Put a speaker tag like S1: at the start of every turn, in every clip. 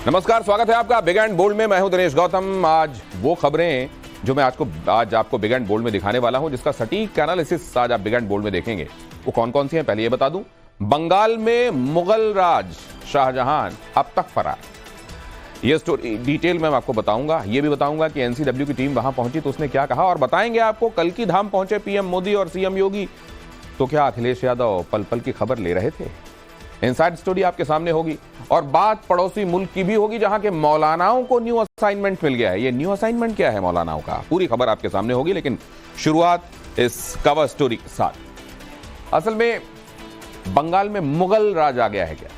S1: नमस्कार, स्वागत है आपका बिग एंड बोल्ड में। मैं हूं दिनेश गौतम। आज वो खबरें जो मैं आज आपको बिग एंड बोल्ड में दिखाने वाला हूं, जिसका सटीक एनालिसिस आज आप बिग एंड बोल्ड में देखेंगे, वो कौन कौन सी हैं पहले ये बता दूं। बंगाल में मुगल राज शाहजहां अब तक फरार, ये स्टोरी डिटेल में आपको बताऊंगा। ये भी बताऊंगा कि एनसीडब्ल्यू की टीम वहां पहुंची तो उसने क्या कहा, और बताएंगे आपको कल की धाम पहुंचे पीएम मोदी और सीएम योगी, तो क्या अखिलेश यादव पल पल की खबर ले रहे थे। इनसाइड स्टोरी आपके सामने होगी, और बात पड़ोसी मुल्क की भी होगी जहां के मौलानाओं को न्यू असाइनमेंट मिल गया है। ये न्यू असाइनमेंट क्या है मौलानाओं का, पूरी खबर आपके सामने होगी। लेकिन शुरुआत इस कवर स्टोरी के साथ। असल में बंगाल में मुगल राज आ गया है क्या?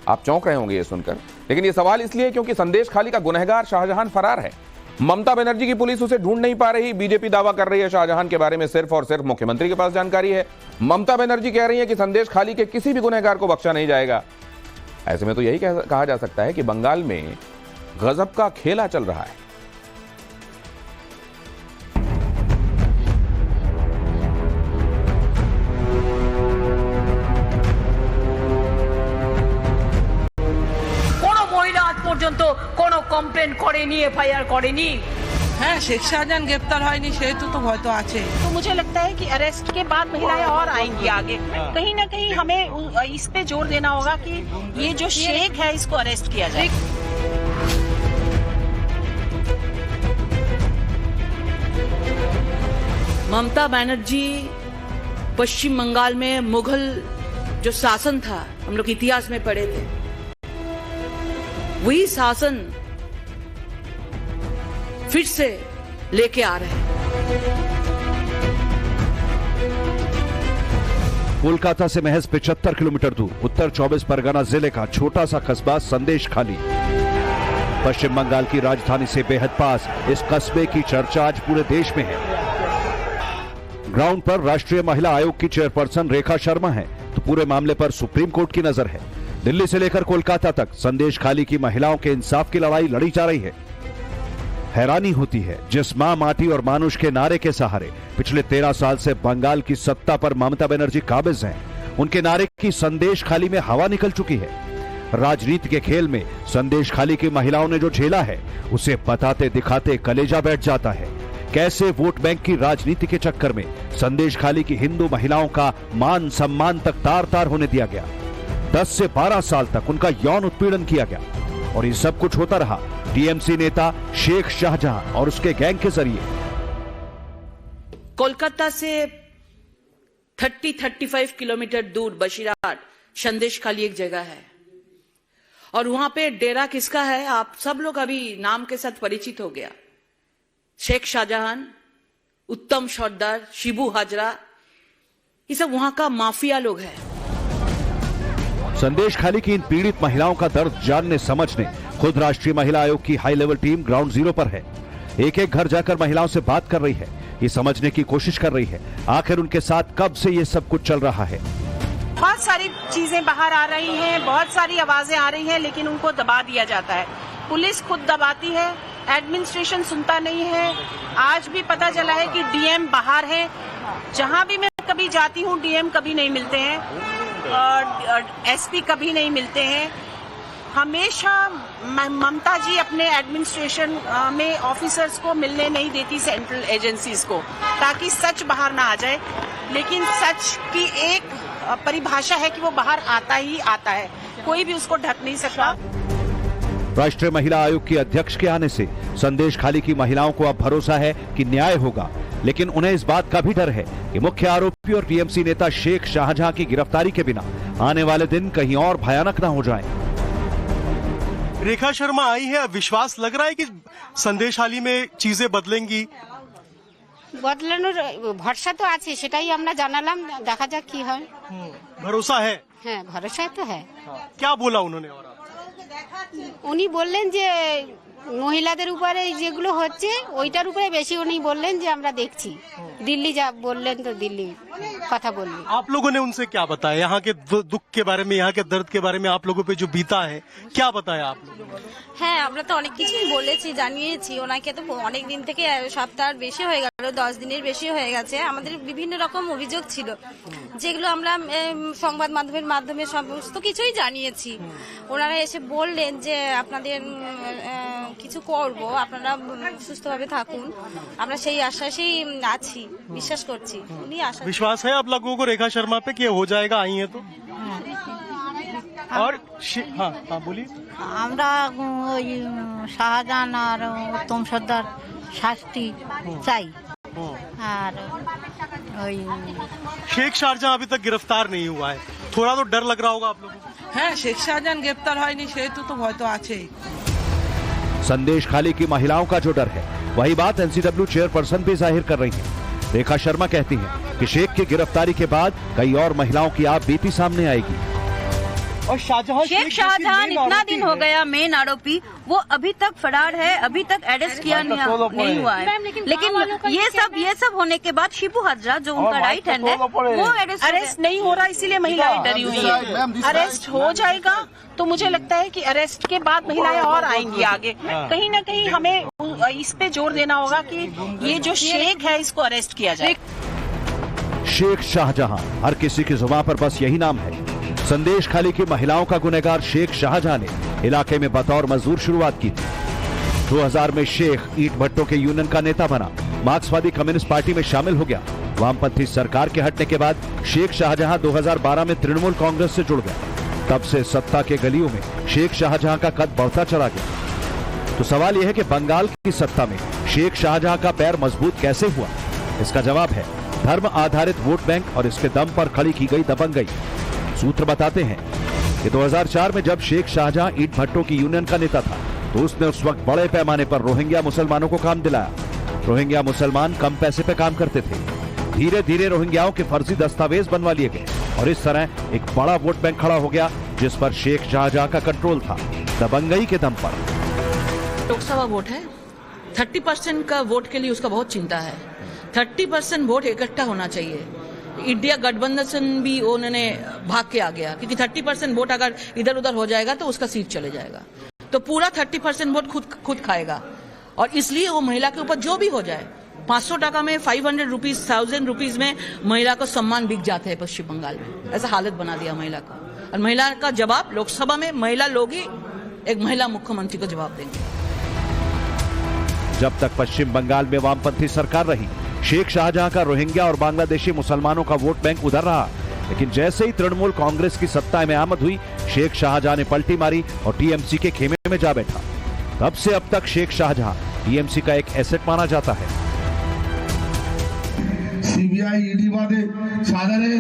S1: आप चौंक रहे होंगे ये सुनकर, लेकिन ये सवाल इसलिए क्योंकि संदेश खाली का गुनहगार शाहजहां फरार है। ममता बनर्जी की पुलिस उसे ढूंढ नहीं पा रही। बीजेपी दावा कर रही है शाहजहां के बारे में सिर्फ और सिर्फ मुख्यमंत्री के पास जानकारी है। ममता बनर्जी कह रही है कि संदेश खाली के किसी भी गुनहगार को बख्शा नहीं जाएगा। ऐसे में तो यही कहा जा सकता है कि बंगाल में गजब का खेला चल रहा है।
S2: কমপ্লেন করেনি, এফআইআর করেনি।
S3: হ্যাঁ, শেখ শাহজাহান গ্রেপ্তার হয়নি সেহেতু তো হয়তো আছে।
S2: तो मुझे लगता है कि अरेस्ट के बाद महिलाएं और आएंगी आगे। कहीं ना कहीं हमें इस पे जोर देना होगा कि ये जो शेख है इसको अरेस्ट किया जाए।
S4: ममता बनर्जी पश्चिम बंगाल में मुगल जो शासन था, हम लोग इतिहास में पढ़े थे, वही शासन फिर से लेके आ रहे हैं।
S5: कोलकाता से महज 75 किलोमीटर दूर उत्तर 24 परगना जिले का छोटा सा कस्बा संदेश खाली, पश्चिम बंगाल की राजधानी से बेहद पास इस कस्बे की चर्चा आज पूरे देश में है। ग्राउंड पर राष्ट्रीय महिला आयोग की चेयरपर्सन रेखा शर्मा है, तो पूरे मामले पर सुप्रीम कोर्ट की नजर है। दिल्ली से लेकर कोलकाता तक संदेश खाली की महिलाओं के इंसाफ की लड़ाई लड़ी जा रही है। हैरानी होती है, जिस मां माटी और मानुष के नारे के सहारे पिछले 13 साल से बंगाल की सत्ता पर ममता बनर्जी काबिज हैं, उनके नारे की संदेश खाली में हवा निकल चुकी है। राजनीति के खेल में संदेश खाली की महिलाओं ने जो झेला है, उसे बताते दिखाते कलेजा बैठ जाता है। कैसे वोट बैंक की राजनीति के चक्कर में संदेश खाली की हिंदू महिलाओं का मान सम्मान तक तार तार होने दिया गया। 10 से 12 साल तक उनका यौन उत्पीड़न किया गया, और ये सब कुछ होता रहा टीएमसी नेता शेख शाहजहां और उसके गैंग के जरिए।
S4: कोलकाता से 30-35 किलोमीटर दूर बशीरहाट संदेश खाली एक जगह है, और वहां पे डेरा किसका है आप सब लोग अभी नाम के साथ परिचित हो गया। शेख शाहजहां, उत्तम सरदार, शिबू हाजरा, ये सब वहां का माफिया लोग हैं।
S5: संदेश खाली की इन पीड़ित महिलाओं का दर्द जानने समझने खुद राष्ट्रीय महिला आयोग की high level team ground zero पर है। एक एक घर जाकर महिलाओं से बात कर रही है, ये समझने की कोशिश कर रही है आखिर उनके साथ कब से ये सब कुछ चल रहा है।
S2: बहुत सारी चीजें बाहर आ रही हैं, बहुत सारी आवाजें आ रही हैं, लेकिन उनको दबा दिया जाता है। पुलिस खुद दबाती है, एडमिनिस्ट्रेशन सुनता नहीं है। आज भी पता चला है कि डीएम बाहर है। जहां भी मैं कभी जाती हूं डीएम कभी नहीं मिलते हैं, और एसपी कभी नहीं मिलते हैं। हमेशा ममता जी अपने एडमिनिस्ट्रेशन में ऑफिसर्स को मिलने नहीं देती, सेंट्रल एजेंसीज को, ताकि सच बाहर ना आ जाए। लेकिन सच की एक परिभाषा है कि वो बाहर आता ही आता है, कोई भी उसको ढक नहीं सकता।
S5: राष्ट्रीय महिला आयोग की अध्यक्ष के आने से संदेश खाली की महिलाओं को अब भरोसा है कि न्याय होगा, लेकिन उन्हें इस बात का भी डर है कि मुख्य आरोपी और टीएमसी नेता शेख शाहजहां की गिरफ्तारी के बिना आने वाले दिन कहीं और भयानक न हो जाएं।
S6: रेखा शर्मा आई है, विश्वास लग रहा है कि संदेश खाली में चीजें बदलेंगी?
S7: বদলানোর ভরসা তো আছে, সেটাই আমরা জানালাম, দেখা যাক কি হয়।
S6: भरोसा है?
S7: হ্যাঁ, ভরসা তো है।
S6: क्या बोला उन्होंने? और
S7: উনি বললেন যে মহিলাদের উপরে যেগুলো হচ্ছে ওইটার উপরে বেশি, উনি বললেন যে আমরা দেখছি। দিল্লি যা বললেন তো দিল্লি কথা বললেন।
S6: आप लोगों ने उनसे क्या बताया, यहाँ के दुख के बारे में, यहाँ के दर्द के बारे में आप लोगों पे जो बीता है, क्या बताया आप लोगों ने?
S8: হ্যাঁ, আমরা তো অনেক কিছুই বলেছি, জানিয়েছি। ওনাকে তো অনেক দিন থেকে, সপ্তাহের বেশি হয়ে গেল, 10 দিনের বেশি হয়ে গেছে। আমাদের বিভিন্ন রকম অভিযোগ ছিল, যেগুলো আমরা সংবাদ মাধ্যমে সমস্ত কিছুই জানিয়েছি। ওনারা এসে বললেন যে আপনাদের কিছু করব, আপনারা সুস্থভাবে থাকুন। আমরা সেই আশ্বাসেই আছি, বিশ্বাস করছি। উনি আশ্বাস
S6: विश्वास है आप लोगों को रेखा शर्मा पे कि हो जाएगा, आई है तो? और हाँ हाँ बोलिए।
S7: আমরা ওই শাহজাহান আর উত্তম সর্দার শাস্তি চাই। আর ওই
S6: शेख शाहजहां अभी तक गिरफ्तार नहीं हुआ है, थोड़ा तो डर लग रहा होगा आप लोगों को?
S3: হ্যাঁ, শেখ শাহজাহান গ্রেপ্তার হয়নি সেহেতু তো ভয় তো আছেই।
S5: संदेश खाली की महिलाओं का जो डर है वही बात एनसीडब्ल्यू चेयरपर्सन भी जाहिर कर रही है। रेखा शर्मा कहती हैं कि शेख की गिरफ्तारी के बाद कई और महिलाओं की आप बीती सामने आएगी।
S6: और शाहजहां
S9: शेख शाहजहान इतना दिन हो गया मेन आरोपी, वो अभी तक फरार है, अभी तक अरेस्ट किया नहीं हुआ है। लेकिन ये सब होने के बाद शिबू हजरा जो उनका राइट हैंड है वो
S2: अरेस्ट नहीं हो रहा, इसीलिए महिलाएं डरी हुई है। अरेस्ट हो जाएगा तो मुझे लगता है कि अरेस्ट के बाद महिलाएं और आएंगी आगे। कहीं ना कहीं हमें इस पे जोर देना होगा कि ये जो शेख है इसको अरेस्ट किया जाए।
S5: शेख शाहजहां हर किसी की जुबान पर बस यही नाम है। संदेश खाली की महिलाओं का गुनहगार शेख शाहजहां ने इलाके में बतौर मजदूर शुरुआत की थी। 2000 में शेख ईंट भट्टों के यूनियन का नेता बना, मार्क्सवादी कम्युनिस्ट पार्टी में शामिल हो गया। वामपंथी सरकार के हटने के बाद शेख शाहजहां 2012 में तृणमूल कांग्रेस से जुड़ गया। तब से सत्ता के गलियों में शेख शाहजहां का कद बढ़ता चला गया। तो सवाल यह है कि बंगाल की सत्ता में शेख शाहजहां का पैर मजबूत कैसे हुआ? इसका जवाब है धर्म आधारित वोट बैंक और इसके दम पर खड़ी की गई दबंगई। सूत्र बताते हैं कि 2004 में जब शेख शाहजहां ईंट भट्टों की यूनियन का नेता था तो उसने उस वक्त बड़े पैमाने पर रोहिंग्या मुसलमानों को काम दिलाया। रोहिंग्या मुसलमान कम पैसे पे काम करते थे। धीरे धीरे रोहिंग्याओं के फर्जी दस्तावेज बनवा लिए गए और इस तरह एक बड़ा वोट बैंक खड़ा हो गया जिस पर शेख शाहजहां का कंट्रोल था, दबंगई के दम पर।
S4: लोकसभा वोट है, 30% का वोट के लिए उसका बहुत चिंता है। 30% वोट इकट्ठा होना चाहिए। इंडिया गठबंधन भी उन्होंने भाग के आ गया क्योंकि 30% वोट अगर इधर उधर हो जाएगा तो उसका सीट चले जाएगा, तो पूरा 30% वोट खुद खाएगा। और इसलिए वो महिला के ऊपर जो भी हो जाए, 500 टका में 500 रुपीज 1000 रुपीज में महिला को सम्मान बिक जाते हैं पश्चिम बंगाल में। ऐसा हालत बना दिया महिला का। और महिला का जवाब लोकसभा में महिला लोग ही एक महिला मुख्यमंत्री को जवाब देंगे।
S5: जब तक पश्चिम बंगाल में वामपंथी सरकार रही, शेख शाहजहां का रोहिंग्या और बांग्लादेशी मुसलमानों का वोट बैंक उधर रहा। लेकिन जैसे ही तृणमूल कांग्रेस की सत्ता में आमद हुई, शेख शाहजहां ने पलटी मारी और टीएमसी के खेमे में जा बैठा। तब से अब तक शेख शाहजहां टीएमसी का एक एसेट माना जाता है।
S10: सीबीआई ईडी বাদে সাধারণে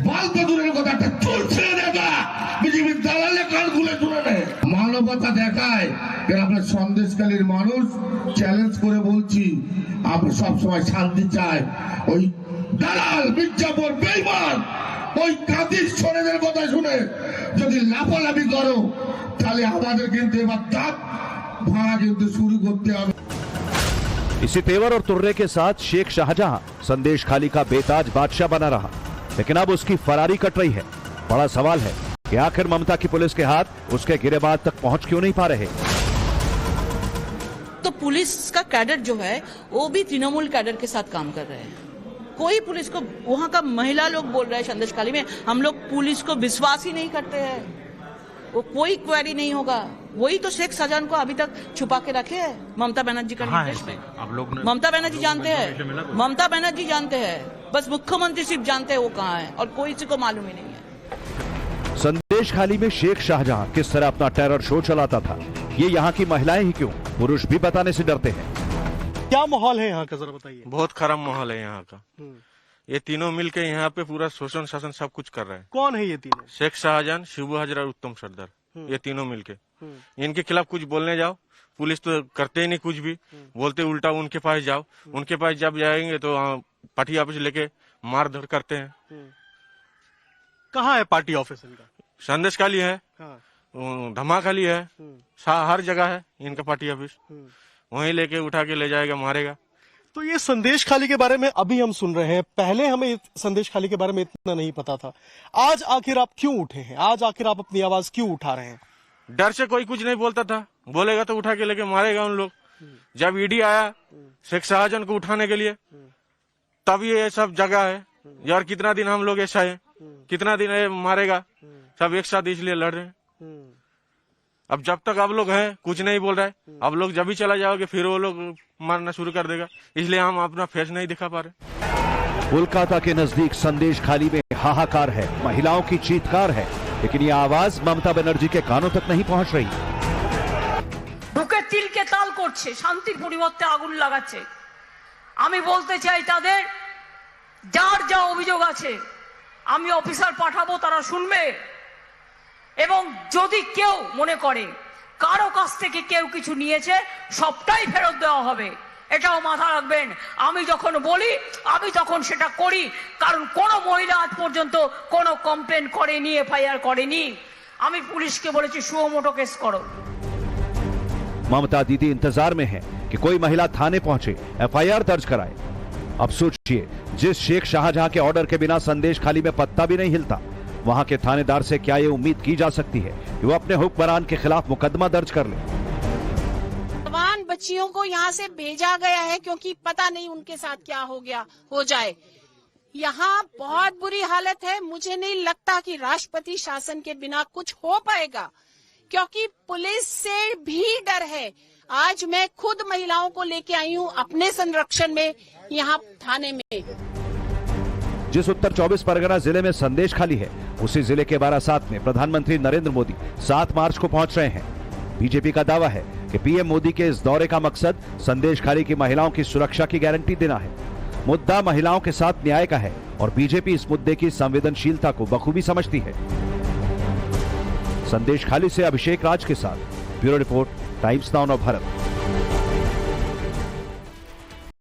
S10: বালকা দূরের কথা একটা চুল ছেড়ে দেখা বিজেপি দালালে কান খুলে শুনে নেয়, মানবতা দেখায়। এর আপনার সন্দেশকালীর মানুষ চ্যালেঞ্জ করে বলছি, আমরা সব সময় শান্তি চাই। ওই দালাল মির্জাপুর বেঈমান ওই কাদির ছোড়েদের কথা শুনে যদি লাফালাফি করো তাহলে আমাদের কিন্তু এবার দাঁত ভাঙা কিন্তু শুরু করতে হবে।
S5: इसी तेवर और तुर्रे के साथ शेख शाहजहां संदेश खाली का बेताज बादशाह बना रहा। लेकिन अब उसकी फरारी कट रही है। बड़ा सवाल है कि आखिर ममता की पुलिस के हाथ उसके गिरेबान तक पहुंच क्यों नहीं पा रहे?
S4: तो पुलिस का कैडर जो है वो भी तृणमूल कैडर के साथ काम कर रहे हैं। कोई पुलिस को, वहां का महिला लोग बोल रहे हैं संदेश खाली में, हम लोग पुलिस को विश्वास ही नहीं करते हैं, वो कोई क्वेरी नहीं होगा। वही तो शेख शाहजहां को अभी तक छुपा के रखे है ममता बनर्जी का निर्देश में। ममता बनर्जी जानते हैं, ममता बनर्जी जानते हैं, बस मुख्यमंत्री सिर्फ जानते हैं वो कहाँ है और कोई किसी को मालूम ही नहीं है।
S5: संदेश खाली में शेख शाहजहां किस तरह अपना टेरर शो चलाता था, ये यहाँ की महिलाएं ही क्यों, पुरुष भी बताने से डरते हैं।
S6: क्या माहौल है यहाँ का, जरा बताइए।
S11: बहुत खराब माहौल है यहाँ का। ये तीनों मिलके यहाँ पे पूरा शोषण शासन सब कुछ कर रहे हैं।
S6: कौन है ये तीनों?
S11: शेख शाहजहां, शिबू हजरा और उत्तम सरदार, ये तीनों मिलके। इनके खिलाफ कुछ बोलने जाओ, पुलिस तो करते ही नहीं कुछ भी, बोलते उल्टा उनके पास जाओ। उनके पास जब जाएंगे तो पार्टी ऑफिस लेके मार धर करते हैं।
S6: कहाँ है पार्टी ऑफिस इनका?
S11: संदेश खाली है, धमा खाली है, हर जगह है इनका पार्टी ऑफिस। वहीं लेके उठा के ले जाएगा, मारेगा।
S6: तो ये संदेश खाली के बारे में अभी हम सुन रहे हैं, पहले हमें संदेश खाली के बारे में इतना नहीं पता था। आज आखिर आप क्यों उठे हैं? आज आखिर आप अपनी आवाज क्यों उठा रहे हैं?
S11: डर से कोई कुछ नहीं बोलता था, बोलेगा तो उठा के लेके मारेगा उन लोग। जब ईडी आया शेख शाहजहां को उठाने के लिए, तब ये सब जगह है। यार कितना दिन हम लोग ऐसा है, कितना दिन ये मारेगा, सब एक साथ इसलिए लड़ रहे हैं। अब जब तक आप लोग हैं कुछ नहीं बोल रहा है, अब लोग जब भी चला जाओगे फिर वो लोग मारना शुरू कर देगा, इसलिए हम अपना फेस नहीं दिखा पा रहे।
S5: कोलकाता के नजदीक संदेश खाली में हाहाकार है, महिलाओं की चीत्कार है, लेकिन यह आवाज ममता बनर्जी के कानों तक नहीं पहुंच रही।
S12: বুকে তিলকে তাল করছে, শান্তির পরিবর্তে আগুন লাগাচ্ছে। আমি বলতে চাই তাদের যার যা অভিযোগ আছে আমি অফিসার পাঠাবো, তারা শুনবে, এবং যদি কেউ মনে করে কারো কাছ থেকে কেউ কিছু নিয়েছে সবটাই ফেরত দেওয়া হবে, এটাও মাথা রাখবেন। আমি যখন বলি আমি তখন সেটা করি, কারণ কোনো মহিলা আজ পর্যন্ত কোনো কমপ্লেন করেনি, এফআইআর করেনি। আমি পুলিশকে বলেছি সুমোটো কেস করো।
S5: ममता दीदी इंतजार में है कि कोई महिला थाने पहुंचे, एफआईआर दर्ज कराए। अब सोचिए, जिस शेख शाहजहां के ऑर्डर के बिना संदेश खाली में पत्ता भी नहीं हिलता, वहां के थानेदार से क्या ये उम्मीद की जा सकती है कि वो अपने हुक्मरान के खिलाफ मुकदमा दर्ज कर ले?
S2: जवान बच्चियों को यहाँ से भेजा गया है क्योंकि पता नहीं उनके साथ क्या हो जाए। यहाँ बहुत बुरी हालत है। मुझे नहीं लगता कि राष्ट्रपति शासन के बिना कुछ हो पाएगा, क्योंकि पुलिस से भी डर है। आज मैं खुद महिलाओं को लेके आई हूँ अपने संरक्षण में यहाँ थाने में।
S5: जिस उत्तर 24 परगना जिले में संदेश खाली है, उसी जिले के बारासात में प्रधानमंत्री नरेंद्र मोदी 7 मार्च को पहुंच रहे हैं। बीजेपी का दावा है कि पीएम मोदी के इस दौरे का मकसद संदेश खाली की महिलाओं की सुरक्षा की गारंटी देना है। मुद्दा महिलाओं के साथ न्याय का है और बीजेपी इस मुद्दे की संवेदनशीलता को बखूबी समझती है। संदेश खाली से अभिषेक राज के साथ bureau report, times now Bharat.